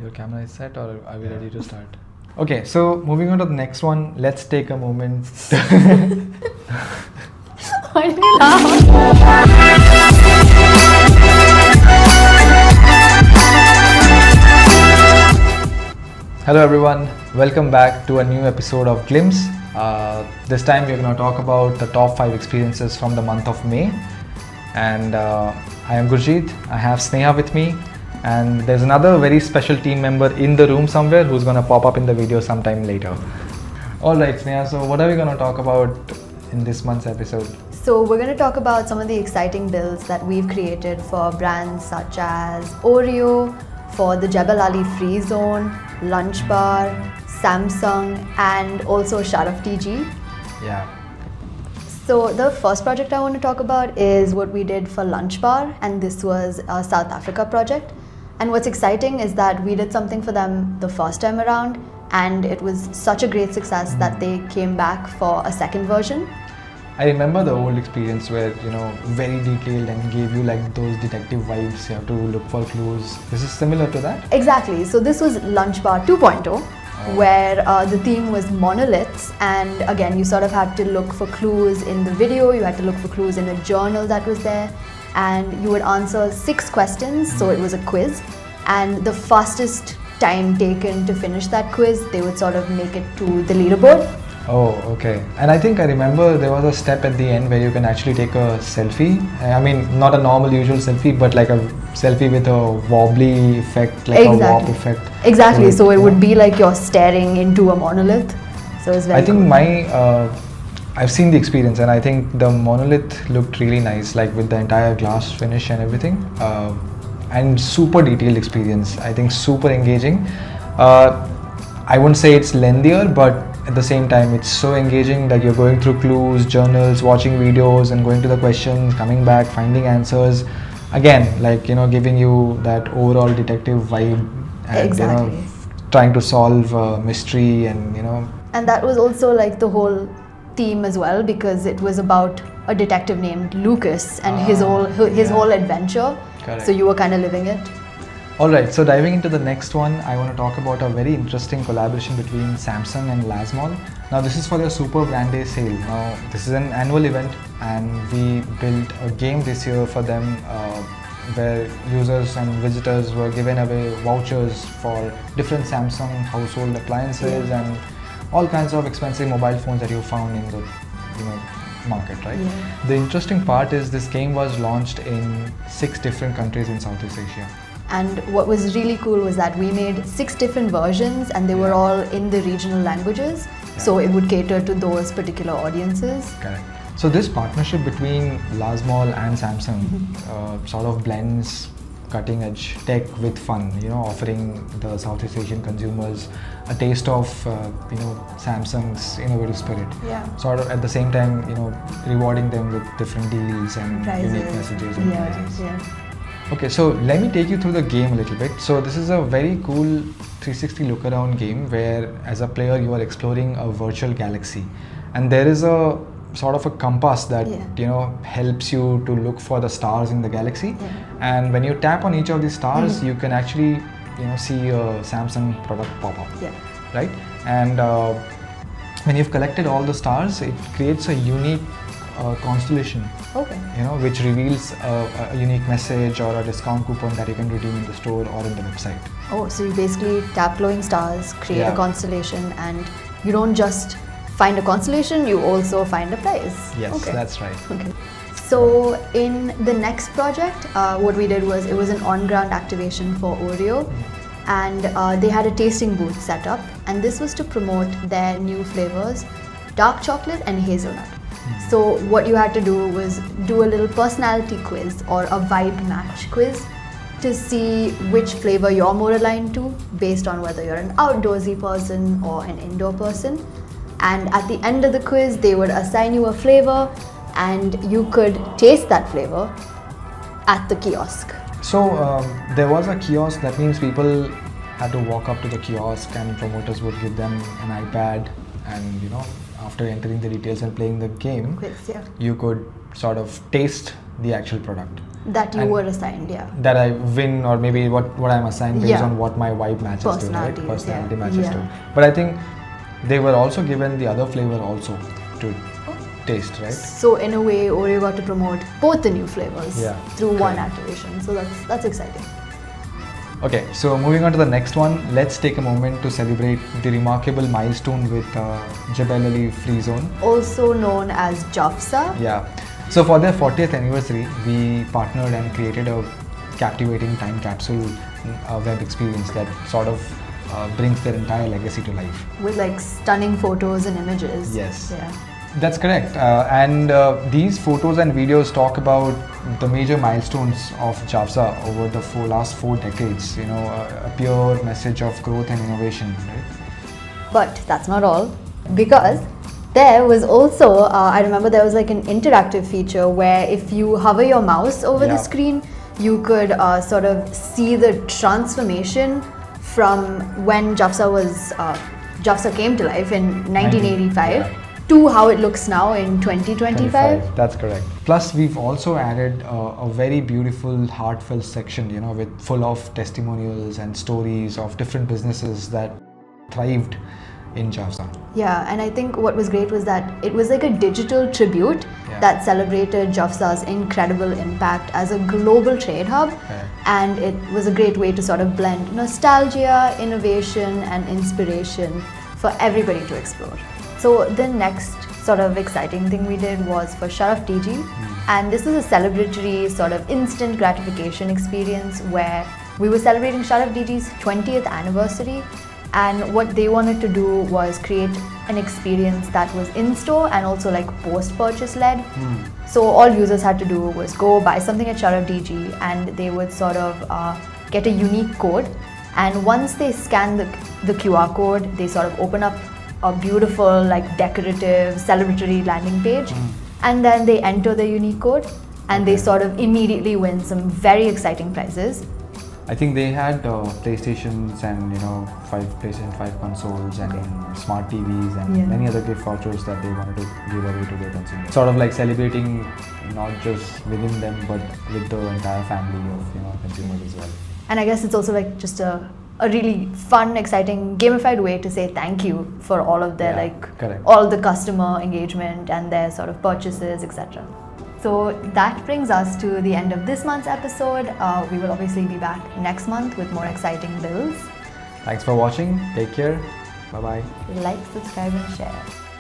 Your camera is set, or are we ready to start? Okay, so moving on to the next one, let's take a moment. Why did you laugh? Hello everyone, welcome back to a new episode of Glimpse. This time we're going to talk about the top 5 experiences from the month of May. And I am Gurjeet, I have Sneha with me, and there's another very special team member in the room somewhere who's going to pop up in the video sometime later. Alright Sneha, so what are we going to talk about in this month's episode? So we're going to talk about some of the exciting builds that we've created for brands such as Oreo, for the Jebel Ali Free Zone, Lunch Bar, Samsung, and also Sharaf DG. Yeah. So the first project I want to talk about is what we did for Lunch Bar, and this was a South Africa project. And what's exciting is that we did something for them the first time around, and it was such a great success that they came back for a second version. I remember the old experience where, very detailed and gave you like those detective vibes. You have to look for clues. This is similar to that? Exactly. So this was Lunch Bar 2.0, where the theme was monoliths, and again you sort of had to look for clues in the video, you had to look for clues in a journal that was there, and you would answer 6 questions, so it was a quiz, and the fastest time taken to finish that quiz, they would sort of make it to the leaderboard. Oh, okay. And I think I remember there was a step at the end where you can actually take a selfie. I mean, not a normal usual selfie, but like a selfie with a wobbly effect, like a warp effect. Exactly. So it would be like you're staring into a monolith. So it's very I think cool. I've seen the experience, and I think the monolith looked really nice, like with the entire glass finish and everything. And super detailed experience. I think super engaging. I wouldn't say it's lengthier, but at the same time it's so engaging, like you're going through clues, journals, watching videos and going to the questions, coming back, finding answers. Again, like, giving you that overall detective vibe and, Exactly. trying to solve a mystery and, And that was also like the whole theme as well, because it was about a detective named Lucas and his whole adventure. Correct. So you were kind of living it. Alright, so diving into the next one, I want to talk about a very interesting collaboration between Samsung and Laz Mall. Now this is for their Super Brand Day sale. Now this is an annual event, and we built a game this year for them where users and visitors were given away vouchers for different Samsung household appliances and all kinds of expensive mobile phones that you found in the market, right? Yeah. The interesting part is this game was launched in 6 different countries in Southeast Asia. And what was really cool was that we made 6 different versions, and they were all in the regional languages. So it would cater to those particular audiences. Correct. So this partnership between Laz Mall and Samsung sort of blends cutting edge tech with fun, offering the Southeast Asian consumers a taste of, Samsung's innovative spirit. Yeah. Sort of at the same time, rewarding them with different deals and Prizes. unique messages and prizes. Yeah. Okay, so let me take you through the game a little bit. So this is a very cool 360 look around game where as a player you are exploring a virtual galaxy, and there is a sort of a compass that helps you to look for the stars in the galaxy. And when you tap on each of these stars, you can actually see a Samsung product pop up. Right? And when you've collected all the stars, it creates a unique constellation. Okay. Which reveals a unique message or a discount coupon that you can redeem in the store or in the website. Oh, so you basically tap glowing stars, create a constellation, and you don't just find a constellation, you also find a prize. Yes, okay. That's right. Okay. So in the next project, what we did was, it was an on-ground activation for Oreo, and they had a tasting booth set up, and this was to promote their new flavors, dark chocolate and hazelnut. So what you had to do was do a little personality quiz or a vibe match quiz to see which flavor you're more aligned to based on whether you're an outdoorsy person or an indoor person. And at the end of the quiz, they would assign you a flavor, and you could taste that flavor at the kiosk. So there was a kiosk. That means people had to walk up to the kiosk, and promoters would give them an iPad, and after entering the details and playing the game, Quiz, you could sort of taste the actual product. That you And were assigned, yeah. That I win, or maybe what I'm assigned based Yeah. on what my vibe matches to, right? Personalities, Personality yeah. matches Yeah. to. But I think they were also given the other flavor also to taste, right? So in a way, Oreo got to promote both the new flavors Yeah, through one correct. activation. So that's exciting. Okay, so moving on to the next one, let's take a moment to celebrate the remarkable milestone with Jebel Ali Free Zone. Also known as JAFZA. Yeah. So for their 40th anniversary, we partnered and created a captivating time capsule web experience that sort of brings their entire legacy to life. With like stunning photos and images. Yes. Yeah. That's correct. And these photos and videos talk about the major milestones of JAFZA over the last 4 decades. You know, a pure message of growth and innovation, right? But that's not all, because there was also, I remember there was like an interactive feature where if you hover your mouse over the Yeah. screen, you could sort of see the transformation from when JAFZA came to life in 1985 yeah. to how it looks now in 2025. That's correct. Plus, we've also added a very beautiful, heartfelt section, you know, with full of testimonials and stories of different businesses that thrived in JAFZA. Yeah, and I think what was great was that it was like a digital tribute Yeah. that celebrated JAFZA's incredible impact as a global trade hub. Correct. And it was a great way to sort of blend nostalgia, innovation, and inspiration for everybody to explore. So the next sort of exciting thing we did was for Sharaf DG, and this is a celebratory sort of instant gratification experience where we were celebrating Sharaf DG's 20th anniversary, and what they wanted to do was create an experience that was in-store and also like post-purchase led. So all users had to do was go buy something at Sharaf DG, and they would sort of get a unique code, and once they scan the QR code, they sort of open up a beautiful, like decorative, celebratory landing page, and then they enter the unique code, and they sort of immediately win some very exciting prizes. I think they had PlayStations and, you know, PlayStation 5 consoles and smart TVs and Yeah. many other gift vouchers that they wanted to give away to their consumers. Sort of like celebrating not just within them but with the entire family of, you know, consumers as well. And I guess it's also like just a really fun, exciting, gamified way to say thank you for all of their correct. all the customer engagement and their sort of purchases, etc. So that brings us to the end of this month's episode. We will obviously be back next month with more exciting builds. Thanks for watching. Take care. Bye bye. Like, subscribe, and share.